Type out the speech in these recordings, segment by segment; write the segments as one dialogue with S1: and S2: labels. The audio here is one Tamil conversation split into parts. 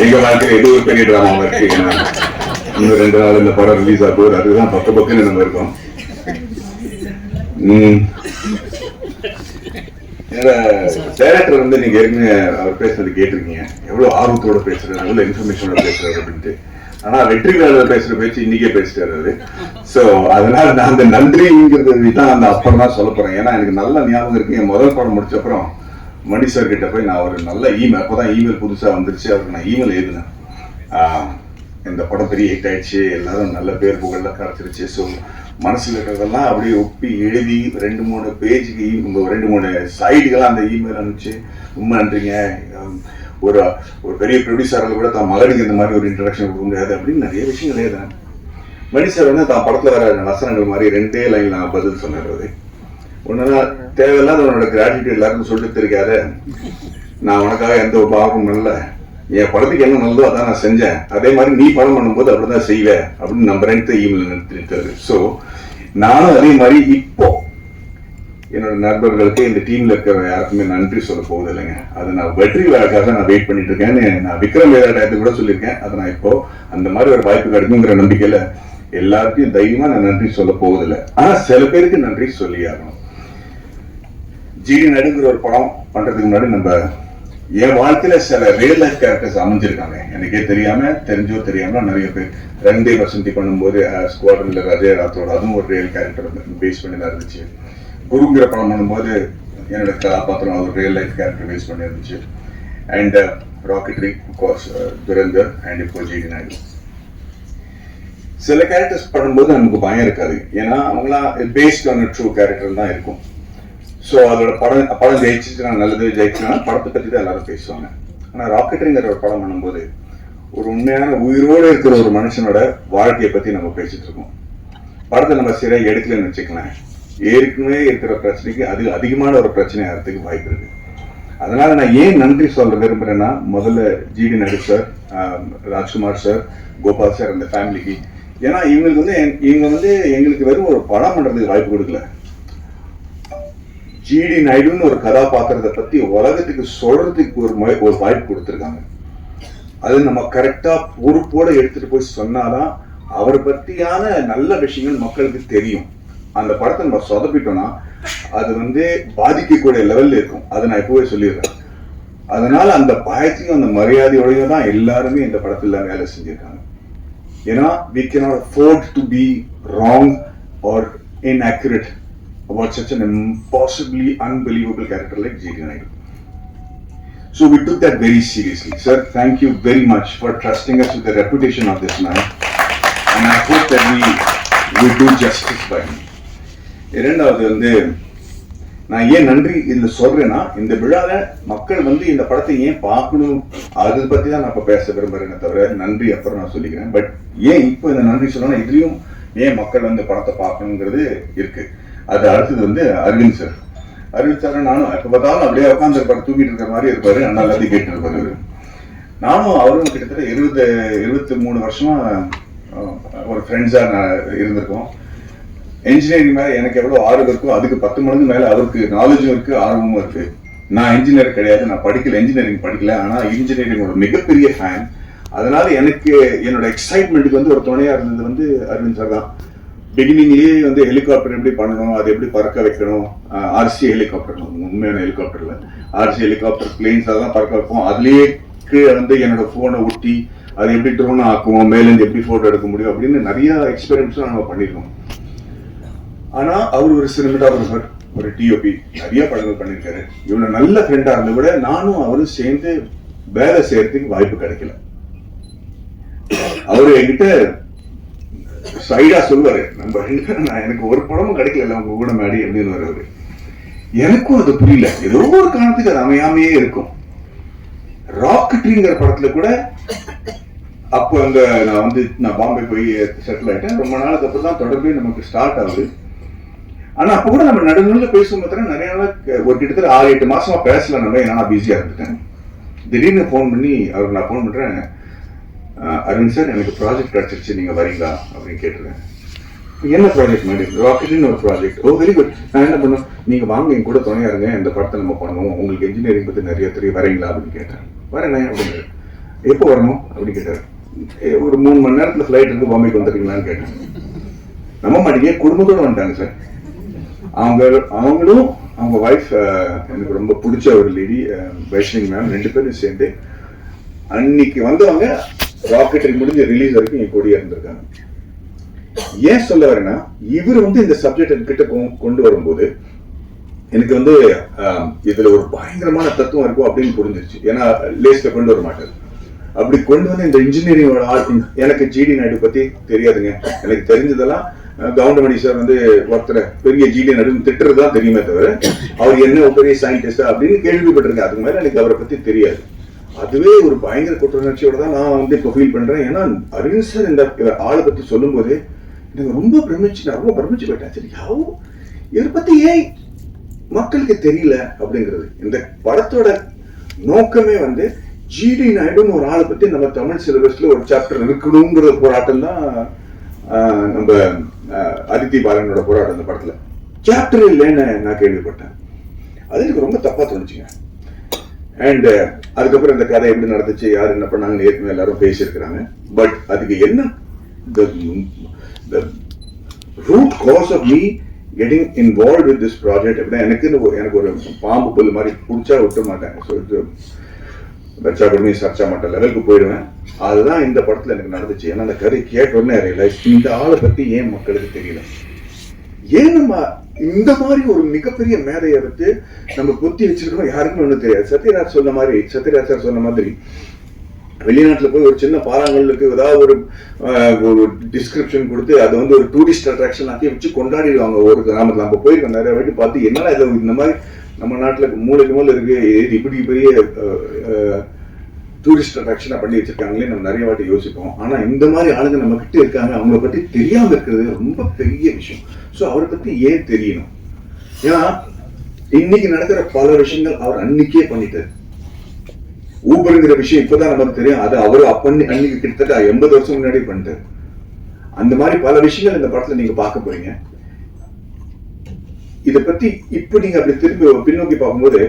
S1: எங்க வாழ்க்கையில எது ஒரு பெரிய டிராமாவா இருக்கு. ஏன்னா இன்னும் 2 நாள் இந்த படம் ரிலீஸ் ஆகும், அதுதான் பக்கன்னு நம்ம இருக்கோம். டைரக்டர் வந்து நீங்க ஏற்கனவே அவர் பேசுறது கேட்டிருக்கீங்க, எவ்வளவு ஆர்வத்தோட பேசுறாரு, எவ்வளவு இன்ஃபர்மேஷனோட பேசுறாரு அப்படின்ட்டு. ஆனா வெற்றி வேலையில பேசுற பேச்சு இன்னைக்கே பேசிட்டாரு. சோ அதனால நான் அந்த நன்றிங்கிறது தான் அந்த அப்புறம் தான் சொல்ல போறேன். ஏன்னா எனக்கு நல்ல ஞாபகம் இருக்கு, என் முதல் படம் முடிச்ச அப்புறம் மணி சார் கிட்ட போய் நான் ஒரு நல்ல இமெயில், அப்பதான் இமெயில் புதுசா வந்துருச்சு, அவருக்கு நான் இமெயில் எழுதினேன். இந்த படம் பெரிய ஹிட் ஆயிடுச்சு, எல்லாரும் நல்ல பேர் புகழ்லாம் கிடைச்சிருச்சு. ஸோ மனசுல இருக்கிறதெல்லாம் அப்படியே ஒப்பி எழுதி 2-3 பேஜுக்கு 2-3 சைடுகளாக அந்த இமெயில் அனுப்பிச்சு, ரொம்ப நன்றிங்க, ஒரு ஒரு பெரிய ப்ரொடியூசரால் கூட தான் மகனுக்கு இந்த மாதிரி ஒரு இன்ட்ரடக்ஷன் கொடுக்க முடியாது அப்படின்னு நிறைய விஷயங்கள் எழுதுறேன். மணி சார் வந்து தான் படத்தில் வர வசனங்கள் மாதிரி 2 லைன் நான் பதில் சொன்னது. ஒன்றுனா தேவையில்லாத உன்னோட கிராட்டிடியூட் எல்லாருக்கும் சொல்லிட்டு இருக்காத, நான் உனக்காக எந்த ஒரு பாவமும் இல்லை, என் படத்துக்கு என்ன நல்லதோ அதான் நான் செஞ்சேன், அதே மாதிரி நீ படம் பண்ணும்போது அப்படிதான் செய்வேன் அப்படின்னு நம்புறேன்ட்டு இமெயில் நிறுத்திட்டாரு. ஸோ நானும் அதே மாதிரி இப்போ என்னோட நண்பர்களுக்கு இந்த டீம்ல இருக்கிற யாருக்குமே நன்றி சொல்ல போகுது இல்லைங்க. அது நான் வெற்றி விழாக்காக நான் வெயிட் பண்ணிட்டு இருக்கேன்னு நான் விக்ரம் வேதா டயத்துக்கு கூட சொல்லியிருக்கேன். அதை நான் இப்போ அந்த மாதிரி ஒரு வாய்ப்பு கிடைக்குங்கிற நம்பிக்கையில எல்லாருக்கும் தைரியமா நான் நன்றி சொல்ல போவதில்லை. ஆனா சில பேருக்கு நன்றி சொல்லி ஆகணும். ஜிடி நடுங்கிற ஒரு படம் பண்றதுக்கு முன்னாடி நம்ம என் வாழ்க்கையில சில ரியல் லைஃப் கேரக்டர்ஸ் அமைஞ்சிருக்காங்க, எனக்கே தெரியாம தெரிஞ்சோ தெரியாம நிறைய பேர். 2 வசந்தி பண்ணும்போது ஸ்குவாட்ரன்ல அஜய் ராத்தோட, அதுவும் ஒரு ரியல் கேரக்டர் பேஸ் பண்ணி தான் இருந்துச்சு. குருங்கிற படம் பண்ணும்போது என்னோட கதாபாத்திரம் ஒரு ரியல் லைஃப் கேரக்டர் பேஸ் பண்ணி இருந்துச்சு. And rocketry, course Durandhar, and இப்போ ஜிடி நாயுடு. சில கேரக்டர்ஸ் பண்ணும்போது நமக்கு பயம் இருக்காது, ஏன்னா அவங்களாம் பேஸ்ட் ஆன் ட்ரூ கேரக்டர் தான் இருக்கும். ஸோ அதோட படம் ஜெயிச்சுன்னா நல்லது, ஜெயிச்சுன்னா படத்தை பற்றி தான் எல்லாரும் பேசுவாங்க. ஆனால் ராக்கெட்ரிங்கிற ஒரு படம் பண்ணும்போது ஒரு உண்மையான உயிரோடு இருக்கிற ஒரு மனுஷனோட வாழ்க்கையை பற்றி நம்ம பேசிட்டு இருக்கோம். படத்தை நம்ம சரியாக எடுக்கலன்னு வச்சுக்கலாம், ஏற்கனவே இருக்கிற பிரச்சனைக்கு அது அதிகமான ஒரு பிரச்சனை ஆகிறதுக்கு வாய்ப்பு இருக்கு. அதனால நான் ஏன் நன்றி சொல்ல விரும்புறேன்னா, முதல்ல GD Naidu sir, Rajkumar sir, Gopal sir, அந்த ஃபேமிலிக்கு. ஏன்னா இவங்க வந்து எங்களுக்கு வெறும் ஒரு படம் பண்றதுக்கு வாய்ப்பு கொடுக்கல, ஜிடி நாயுடுன்னு ஒரு கதாபாத்திரத்தை பத்தி உலகத்துக்கு சொல்றதுக்கு ஒரு வாய்ப்பு கொடுத்துருக்காங்க. அது நம்ம கரெக்டா பொறுப்போட எடுத்துட்டு போய் சொன்னாதான் அவரை பத்தியான நல்ல விஷயங்கள் மக்களுக்கு தெரியும். அந்த படத்தை நம்ம சொதப்பிட்டோம்னா அது வந்து பாதிக்கக்கூடிய லெவல்ல இருக்கும். அதை நான் இப்பவே சொல்லிடுறேன். அதனால அந்த பயத்தையும் அந்த மரியாதையோடையும் தான் எல்லாருமே இந்த படத்துல வேலை செஞ்சிருக்காங்க. ஏன்னா we cannot afford to be wrong or inaccurate about such an impossibly unbelievable character like G.D. Naidu. So we took that very seriously. Sir, thank you very much for trusting us with the reputation of this man. And I hope that we do justice by him. இரண்டாவது வந்து நான் ஏன் நன்றி இதுல சொல்றேன்னா, இந்த விழால மக்கள் வந்து இந்த படத்தை ஏன் பார்க்கணும் அதை பத்தி தான் நான் இப்ப பேச விரும்புறேன்னு தவிர நன்றி அப்புறம் நான் சொல்லிக்கிறேன். பட் ஏன் இப்போ இந்த நன்றி சொல்லணும், இதுலயும் ஏன் மக்கள் வந்து படத்தை பார்க்கணுங்கிறது இருக்கு. அது அடுத்தது வந்து அரவிந்த் சார். அரவிந்த் சார் நானும் எப்ப பார்த்தாலும் அப்படியே உட்காந்து இருப்பாரு, தூங்கிட்டு இருக்கிற மாதிரி இருப்பாரு, நல்லா எல்லாத்தையும் கேட்டு இருப்பாரு. நானும் அவரும் கிட்டத்தட்ட 23 வருஷமா ஒரு ஃப்ரெண்ட்ஸா நான் இருந்திருக்கோம். என்ஜினியரிங் மேல எனக்கு எவ்வளவு ஆர்வம் இருக்கோ அதுக்கு 10 மடங்கு மேல அவருக்கு நாலேஜும் இருக்கு, ஆர்வமும் இருக்கு. நான் இன்ஜினியர் கிடையாது, நான் படிக்கல, இன்ஜினியரிங் படிக்கல, ஆனா இன்ஜினியரிங்கோட மிகப்பெரிய ஃபேன். அதனால எனக்கு என்னோட எக்ஸைட்மெண்ட்டுக்கு வந்து ஒரு துணையா இருந்தது வந்து அரவிந்த் சார் தான். பிகினிங்லேயே வந்து ஹெலிகாப்டர் எப்படி பண்ணணும், அதை எப்படி பறக்க வைக்கணும், ஆர்சி ஹெலிகாப்டர், உண்மையான ஹெலிகாப்டர்ல ஆர்சி ஹெலிகாப்டர் பிளேன்ஸ் அதெல்லாம் பறக்க வைப்போம். அதுலயே கீழே வந்து என்னோட போனை ஒட்டி அதை எப்படி ட்ரோன் ஆக்குவோம், மேலேருந்து எப்படி போட்டோ எடுக்க முடியும் அப்படின்னு நிறைய எக்ஸ்பெரிமெண்ட்ஸ்லாம் நம்ம பண்ணிருக்கோம். ஆனா அவர் ஒரு சினிமாட்டோகிராஃபர், ஒரு டிஓபி, நிறைய படங்கள் பண்ணிருக்காரு. இவனை நல்ல ஃப்ரெண்டா இருந்த விட நானும் அவரும் சேர்ந்து வேலை செய்யறதுக்கு வாய்ப்பு கிடைக்கல. அவரு என்கிட்ட சைடா சொல்லுவாரு, நம்ம எனக்கு ஒரு படமும் கிடைக்கல உங்க கூட மேடி அப்படின்னு வருவாரு. எனக்கும் அது புரியல, ஏதோ ஒரு காரணத்துக்கு அது அமையாமையே இருக்கும். ராக்கெட்ரிங்கிற படத்துல கூட அப்போ அங்க நான் பாம்பே போய் செட்டில் ஆயிட்டேன். ரொம்ப நாளுக்கு அப்புறம் தான் தொடர்பே நமக்கு ஸ்டார்ட் ஆகுது. ஆனா அப்ப கூட நம்ம நடுநடுல பேசும் பார்த்தா நிறைய நாள் ஒரு கிட்டத்தட்ட 6-8 மாசமா பேசல. நம்ம ஏன்னா பிஸியா இருந்துட்டேன். திடீர்னு ஃபோன் பண்ணி அவருக்கு நான் ஃபோன் பண்றேன், அரவிந்த் சார் எனக்கு ப்ராஜெக்ட் கிடைச்சிருச்சு, நீங்க வரீங்களா அப்படின்னு கேட்டிருக்கேன். என்ன ப்ராஜெக்ட் மேடம்? ராக்கெட்னு ஒரு ப்ராஜெக்ட். ஓ வெரி குட். நான் என்ன பண்ணோம், நீங்க வாங்க என் கூட துணையா இருங்க, இந்த படத்தை நம்ம பண்ணுவோம், உங்களுக்கு இன்ஜினியரிங் பத்தி நிறைய தெரிய வரீங்களா அப்படின்னு கேட்டேன். வரேண்ணே அப்படின்னாரு. எப்போ வரணும் அப்படின்னு கேட்டார். ஒரு 3 மணி நேரத்தில் ஃப்ளைட் இருக்கு, பாம்பேக்கு வந்துருக்கீங்களான்னு கேட்டேன். நம்ம மாட்டேங்க, குடும்பத்தோடு வந்துட்டாங்க சார். அவங்களும் அவங்க ஒய்ஃப், எனக்கு ரொம்ப பிடிச்ச ஒரு லேடி வைஷ்ணவி மேம், 2 பேரும் சேர்ந்து அன்னைக்கு வந்தவங்க ராக்கெட்டரி முடிஞ்ச ரிலீஸ் வரைக்கும் என் கூடிய இருந்திருக்காங்க. ஏன் சொல்ல வரேன்னா, இவர் இந்த சப்ஜெக்ட் கிட்ட கொண்டு வரும்போது எனக்கு இதுல ஒரு பயங்கரமான தத்துவம் இருக்கும் அப்படின்னு புரிஞ்சிருச்சு. ஏன்னா லேஸ்ல கொண்டு வர மாட்டாரு. அப்படி கொண்டு வந்து இந்த இன்ஜினியரிங்கோட எனக்கு ஜிடி நாயுடு பத்தி தெரியாதுங்க. எனக்கு தெரிஞ்சதெல்லாம் கவுண்டமணி சார் ஒருத்தர் பெரிய ஜிடி நாயுடு திட்டுறதுதான் தெரியுமே தவிர அவர் என்ன பெரிய சயின்டிஸ்ட் அப்படின்னு கேள்விப்பட்டிருக்கேன். அதுக்கு மேல எனக்கு அவரை பத்தி தெரியாது. அதுவே ஒரு பயங்கர குற்றவுணர்ச்சியோட தான் நான் இப்போ ஃபீல் பண்றேன். ஏன்னா அரவிந்த் சார் இந்த ஆளை பத்தி சொல்லும் போது எனக்கு ரொம்ப பிரமிச்சு போயிட்டேன். சரி, இவரை பத்தி ஏன் மக்களுக்கு தெரியல அப்படிங்கிறது. இந்த படத்தோட நோக்கமே ஜிடி நாயுடுன்னு ஒரு ஆளை பத்தி நம்ம தமிழ் சிலபஸ்ல ஒரு சாப்டர் இருக்கணுங்கிற போராட்டம் தான் நம்ம அதித்தி பாலனோட போராட்டம். இந்த படத்துல சாப்டர் இல்லைன்னு நான் கேள்விப்பட்டேன். அது எனக்கு ரொம்ப தப்பா தோணுச்சுங்க. அண்ட் அதுக்கப்புறம் இந்த கதை எப்படி நடந்துச்சு, யார் என்ன பண்ணாங்கன்னு ஏற்கனவே எல்லாரும் பேசியிருக்கிறாங்க. பட் அதுக்கு என்ன the root cause of me getting involved with this project எனக்கு ஒரு பாம்பு புல் மாதிரி பிடிச்சா விட்ட மாட்டேன், வச்சா கொடுமை சர்ச்சா மாட்டேன், லெவலுக்கு போயிடுவேன். அதுதான் இந்த படத்துல எனக்கு நடந்துச்சு. ஏன்னா அந்த கதை கேட்ட உடனே ரியலைஸ், இந்த ஆளை பத்தி ஏன் மக்களுக்கு தெரியல, ஏன் நம்ம இந்த மாதிரி ஒரு மிகப்பெரிய மேதையை பத்தி நம்ம புத்தி வச்சிருக்கோம், யாருக்குமே ஒன்றும் தெரியாது. சத்யராஜ் சார் சொன்ன மாதிரி வெளிநாட்டுல போய் ஒரு சின்ன பாறாங்கல்லுக்கு ஏதாவது ஒரு டிஸ்கிரிப்ஷன் கொடுத்து அதை ஒரு டூரிஸ்ட் அட்ராக்ஷன் ஆக்கி வச்சு கொண்டாடிடுவாங்க. ஒரு கிராமத்துல நம்ம போயிருக்கோம் நிறைய வாட்டி பார்த்து, என்னடா இதை இந்த மாதிரி நம்ம நாட்டுல மூளைக்கு மூலம் இருக்கு, இப்படி பெரிய டூரிஸ்ட் அட்ராக்ஷனா பண்ணி வச்சிருக்காங்களே நம்ம நிறைய வாட்டி யோசிப்போம். ஆனா இந்த மாதிரி ஆளுங்க நம்ம கிட்ட இருக்காங்க, அவங்கள பத்தி தெரியாம இருக்கிறது ரொம்ப பெரிய விஷயம். ஸோ அவரை பத்தி ஏன் தெரியணும்? ஏன்னா இன்னைக்கு நடக்கிற பல விஷயங்கள் அவர் அன்னைக்கே பண்ணிட்டாரு. ஊபருங்கிற விஷயம் இப்பதான் நமக்கு தெரியும், அது அவரு அன்னைக்கு கிட்டத்தட்ட 80 வருஷம் முன்னாடி பண்ணிட்டாரு. அந்த மாதிரி பல விஷயங்கள் இந்த படத்துல நீங்க பார்க்க போறீங்க. இதை பத்தி இப்ப நீங்க அப்படி திரும்பி பின்னோக்கி பார்க்கும்போது,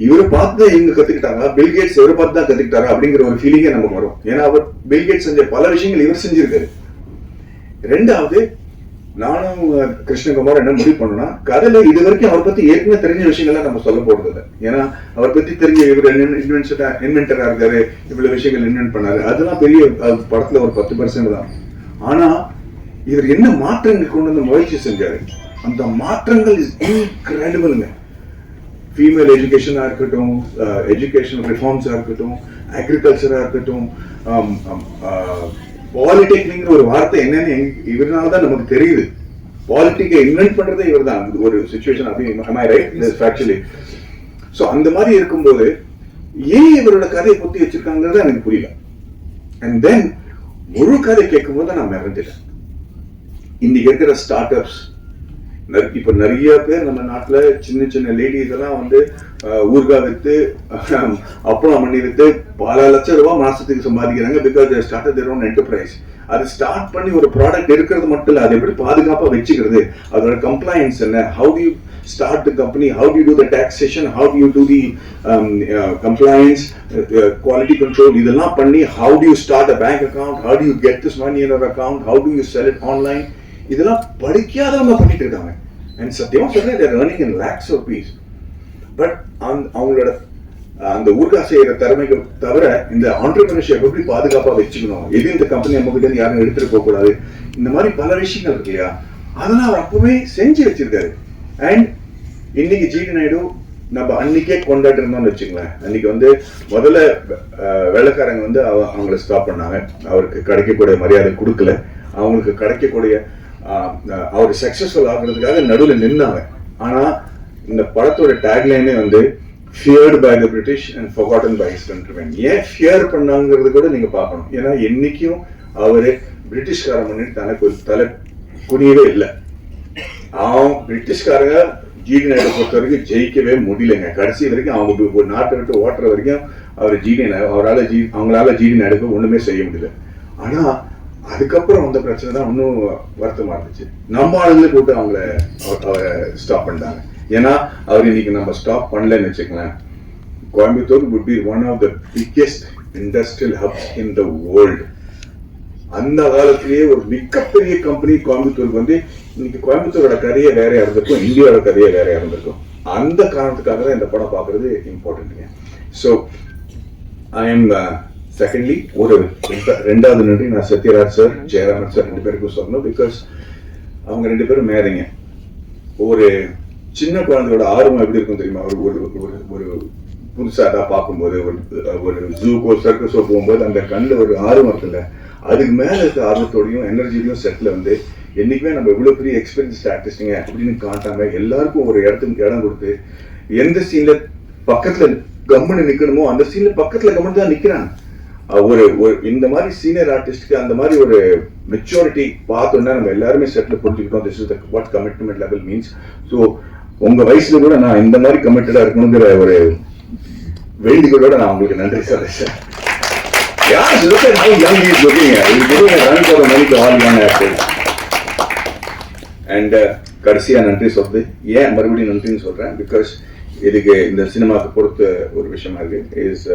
S1: இவரை பார்த்து தான் இவங்க கத்துக்கிட்டாங்க, பில்கேட்ஸ் இவரை பார்த்து தான் கத்துக்கிட்டாரா அப்படிங்கிற ஒரு ஃபீலிங்கே நமக்கு வரும். ஏன்னா அவர் பில்கேட்ஸ் செஞ்ச பல விஷயங்கள் இவர் செஞ்சிருக்காரு. ரெண்டாவது, நானும் கிருஷ்ணகுமார் என்ன முடிவு பண்ணோம்னா, கதையில இது வரைக்கும் அவர் பத்தி ஏற்கனவே தெரிஞ்ச விஷயங்கள்லாம் நம்ம சொல்ல போறது இல்லை. ஏன்னா அவர் பத்தி தெரிஞ்ச இவர் இன்வென்டரா இருக்காரு, இவ்வளவு விஷயங்கள் இன்வென்ட் பண்ணாரு, அதெல்லாம் பெரிய படத்துல ஒரு 10% தான். ஆனா இவர் என்ன மாற்றங்கள் கொண்டு வந்து முயற்சி செஞ்சாரு, அந்த மாற்றங்கள் இஸ் இன்கிரெடிபிள்ங்க. ஃபீமேல் எஜுகேஷனா இருக்கட்டும், எஜுகேஷன் ரிஃபார்ம்ஸா இருக்கட்டும், அக்ரிகல்ச்சரா இருக்கட்டும், பாலிடெக்னிக் ஒரு வார்த்தை என்னன்னு இவரால தான் நமக்கு தெரியுது. பாலிட்டிக்கை இன்வென்ட் பண்றதே இவர் தான். ஒரு சிச்சுவேஷன் அப்படி. சோ அந்த மாதிரி இருக்கும்போது ஏன் இவரோட கதையை பொத்தி வச்சிருக்காங்கிறது எனக்கு புரியல. அண்ட் தென் முழு கதை கேட்கும் போது நான் மிரண்டுட்டேன். இன்னைக்கு இருக்கிற ஸ்டார்ட் அப்ஸ், இப்ப நிறைய பேர் நம்ம நாட்டுல சின்ன சின்ன லேடிஸ் எல்லாம் ஊர்கா வித்து அப்பளம் பண்ணி வித்து பல லட்சம் ரூபாய் மாசத்துக்கு சம்பாதிக்கிறாங்க. Because they started their own enterprise. அது ஸ்டார்ட் பண்ணி ஒரு ப்ராடக்ட் இருக்கிறது மட்டும் இல்ல, அதை எப்படி பாதுகாப்பா வச்சுக்கிறது, அதோட கம்ப்ளைன்ஸ் என்ன, how do you start the company, how do you do the taxation, how do you do the compliance, quality control, இதெல்லாம் பண்ணி how do you start a bank account, how do you get this money in your account, how do you sell it online, இதெல்லாம் படிக்காதவங்க பண்ணிட்டு இருக்காங்க. And சத்தியமா சொல்றேன், they are earning in lakhs of rupees. But அவங்களோட அந்த ஊர்கா செய்யற திறமைகள் தவிர இந்த ஆண்டர்பிரினர்ஷிப் எப்படி பாதுகாப்பா வச்சுக்கணும், எது இந்த கம்பெனி நம்ம கிட்ட யாரும் எடுத்துட்டு போக கூடாது, இந்த மாதிரி பல விஷயங்கள் இருக்கு இல்லையா, அதெல்லாம் அவர் அப்பவே செஞ்சு வச்சிருக்காரு. அண்ட் இன்னைக்கு ஜிடி நாயுடு நம்ம அன்னைக்கே கொண்டாடி இருந்தோம்னு வச்சுங்களேன். அன்னைக்கு முதல்ல வெள்ளக்காரங்க அவங்களை ஸ்டாப் பண்ணாங்க, அவருக்கு கிடைக்கக்கூடிய மரியாதை கொடுக்கல, அவங்களுக்கு கிடைக்கக்கூடிய அவர் சக்சஸ்ஃபுல் ஆகுறதுக்காக நடுவில் நின்னாங்க. ஆனா இந்த படத்தோட டேக்லைனே feared by the British and forgotten by his countrymen. ஏன் ஃபியர் பண்ணாங்கிறது கூட நீங்க பார்க்கணும். ஏன்னா என்னைக்கும் அவரு பிரிட்டிஷ்காரன் பண்ணிட்டு தலை குனியவே இல்லை. பிரிட்டிஷ்காரங்க ஜிடி நாயுடு பொறுத்த வரைக்கும் ஜெயிக்கவே முடியலைங்க. கடைசி வரைக்கும் அவங்க ஒரு நாட்டை விட்டு ஓட்டுற வரைக்கும் அவங்களால ஜிடி நாயுடுக்கு ஒண்ணுமே செய்ய முடியல. ஆனா அதுக்கப்புறம் வந்த பிரச்சனை தான் இன்னும் வருத்தமா இருந்துச்சு. நம்ம ஆளுங்களே போட்டு அவரை ஸ்டாப் பண்ணிட்டாங்க. ஏன்னா அவர் இன்னைக்கு நம்ம ஸ்டாப் பண்ணலன்னு வச்சுக்கலாம், Coimbatore would be one of the biggest industrial hubs in the world. அந்த காலத்திலேயே ஒரு மிகப்பெரிய கம்பெனி கோயம்புத்தூருக்கு வந்து இன்னைக்கு கோயம்புத்தூரோட கதையே வேறையா இருந்திருக்கும், இந்தியாவோட கதையே வேறையா இருந்திருக்கும். அந்த காரணத்துக்காக தான் இந்த படம் பார்க்கறது இம்பார்ட்டன்ட்டுங்க. ஸோ ஐ எம் செகண்ட்லி ஒரு ரெண்டாவது நன்றி நான் சத்யராஜ் சார், ஜெயராமன் சார் 2 பேருக்கும் சொல்லணும். பிகாஸ் அவங்க 2 பேரும் மேதைங்க. ஒரு சின்ன குழந்தையோட ஆர்வம் எப்படி இருக்கும் தெரியுமா? ஒரு புதுசாக தான் பார்க்கும்போது ஒரு ஜூக்கோ சர்க்கஸோ போகும்போது அந்த கண்ணில் ஒரு ஆர்வம் இருக்குல்ல, அதுக்கு மேலே இருக்க ஆர்வத்தோடையும் எனர்ஜிலையும் செட்டில் வந்து என்றைக்குமே நம்ம இவ்வளோ பெரிய எக்ஸ்பீரியன்ஸ்ட் ஆர்டிஸ்ட்டுங்க அப்படின்னு காட்டாம எல்லாருக்கும் ஒரு இடம் கொடுத்து எந்த சீனில் பக்கத்தில் கம்முன்னு நிற்கணுமோ அந்த சீனில் பக்கத்தில் கம்முன்னு தான் நிற்கிறாங்க. ஒரு இந்த மாதிரி சீனியர் ஆர்டிஸ்ட்க்கு அந்த மாதிரி ஒரு மெச்சூரிட்டி பார்த்தோன்னா நம்ம எல்லாருமே செட்டில் புரிஞ்சுக்கிட்டோம். This is the what commitment level means. So உங்க வயசுல கூட நான் இந்த மாதிரி கமிட்டடா இருக்கணுங்கிற ஒரு வேண்டுகோளோட நான் உங்களுக்கு நன்றி சொல்றேன். அண்ட் கடைசியா நன்றி சொல்றது ஏன் மறுபடியும் நன்றின்னு சொல்றேன், பிகாஸ் இதுக்கு இந்த சினிமாவுக்கு பொறுத்த ஒரு விஷயமா இருக்கு. இஸ்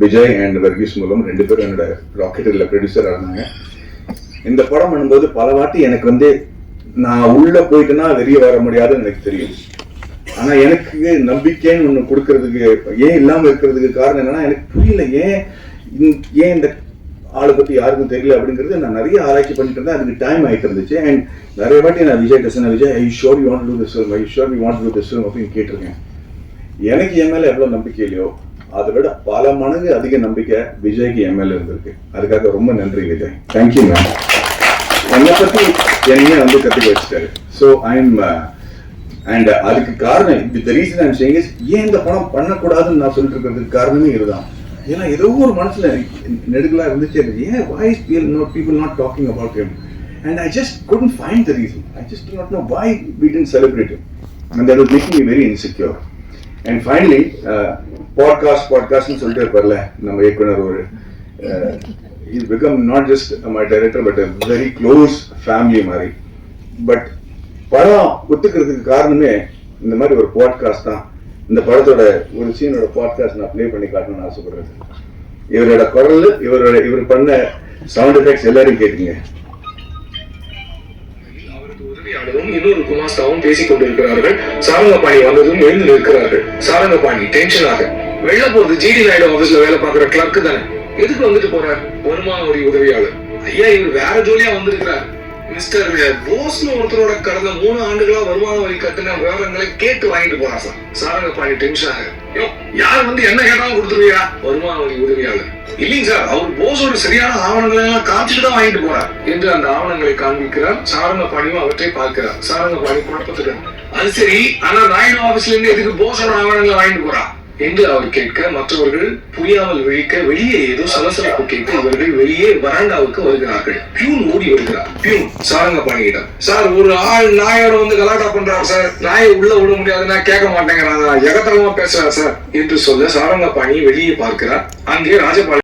S1: விஜய் அண்ட் வர்கீஸ் மூலம் 2 பேரும் என்னோட ராக்கெட்டில் ப்ரொடியூசராக இருந்தாங்க. இந்த படம் பண்ணும்போது பல வாட்டி எனக்கு வந்து நான் உள்ள போயிட்டேன்னா வெளியே வர முடியாதுன்னு எனக்கு தெரியும். ஆனா எனக்கு நம்பிக்கைன்னு ஒண்ணு கொடுக்கறதுக்கு ஏன் இல்லாம இருக்கிறதுக்கு காரணம் என்னன்னா, எனக்கு புரியல ஏன் இந்த ஆளை பத்தி யாருக்கும் தெரியல அப்படிங்கிறது. நான் நிறைய ஆராய்ச்சி பண்ணிட்டு இருந்தேன், அதுக்கு டைம் ஆயிட்டு இருந்துச்சு. அண்ட் நிறைய வாட்டி நான் Vijay dozen Vijay I sure you want to to this film, I sure you want to to this film அப்படின்னு கேட்டிருக்கேன். எனக்கு என் மேல எவ்வளவு நம்பிக்கை இல்லையோ அதை விட பல மடங்கு அதிக நம்பிக்கை விஜய்க்கு என் மேல இருந்திருக்கு. அதுக்காக ரொம்ப நன்றி விஜய், தேங்க்யூ மேம். என்னை பத்தி என்னையே வந்து கற்றுக்க வச்சுட்டாரு. ஸோ ஐம் அண்ட் அதுக்கு காரணம் the reason I'm saying is ஏன் இந்த படம் பண்ணக்கூடாதுன்னு நான் சொல்லிட்டு இருக்கிறதுக்கு காரணமே இதுதான். ஏன்னா ஏதோ ஒரு மனசுல நெடுக்கலா இருந்துச்சு, ஏன் why is people not talking about him, and I just couldn't find the reason. I just do not know why we didn't celebrate him, and that was making me very insecure. And finally பாட்காஸ்ட்னு சொல்லிட்டு இருப்பார்ல நம்ம இயக்குனர், ஒரு he's become not just my director but a very close family மாதிரி. பட் படம் ஒத்துக்கிறதுக்கு காரணமே இந்த மாதிரி ஒரு பாட்காஸ்ட் தான். இந்த படத்தோட ஒரு சீனோட பாட்காஸ்ட் நான் ப்ளே பண்ணி காட்டணும்னு ஆசைப்படுறேன். இவரோட குரல், இவர் பண்ண சவுண்ட் எஃபெக்ட்ஸ் எல்லாரும் கேட்டுங்க. அவருக்கு உதவியாளரும் இன்னொரு குமாஸ்தாவும் பேசிக் கொண்டிருக்கிறார்கள். சாரங்கபாணி வந்ததும் எழுந்து நிற்கிறார்கள். சாரங்கபாணி டென்ஷனாக, வெளில போறது ஜிடி நாயுடு ஆபீஸ்ல வேலை பார்க்குற கிளர்க்கு தானே, எதுக்கு வந்துட்டு போறார்? வருமான வரி உதவியாளர். ஐயா இவர் வேற ஜோலியா வந்திருக்கிறார். மிஸ்டர் போஸ்னு ஒருத்தரோட கடந்த 3 ஆண்டுகளா வருமான வரி கட்டின விவரங்களை கேட்டு வாங்கிட்டு போறான் சார். சாரங்கபாணி டென்ஷனாக, யார் வந்து என்ன கேட்டாலும் கொடுத்துருவியா? வருமான வரி உதவியாளர். இல்லைங்க சார், அவர் போஸோட சரியான ஆவணங்களை எல்லாம் காமிச்சுட்டு தான் வாங்கிட்டு போறார் என்று அந்த ஆவணங்களை காண்பிக்கிறார். சாரங்கபாணியும் அவற்றை பார்க்கிறார். சாரங்கபாணி குழப்பத்துக்கு, அது சரி, ஆனா நாயுடு ஆபீஸ்ல இருந்து எதுக்கு போஸோட ஆவணங்களை வாங்கிட்டு போறா என்று அவர் கேட்க, மற்றவர்கள் புரியாமல் விழிக்க, வெளியே ஏதோ சலசலப்பு கேட்க இவர்கள் வெளியே வராண்டாவுக்கு வருகிறார்கள். பியூன் ஓடி வருகிறார். பியூன் சாரங்கபாணியிடம், சார் ஒரு ஆள் நாயோட வந்து கலாட்டா பண்றாரு சார், நாயை உள்ள விட முடியாதுன்னா கேட்க மாட்டேங்கிறாங்க, எகத்தனமா பேசுறாரு சார் என்று சொல்ல சாரங்கபாணி வெளியே பார்க்கிறார். அங்கே ராஜபாளையம்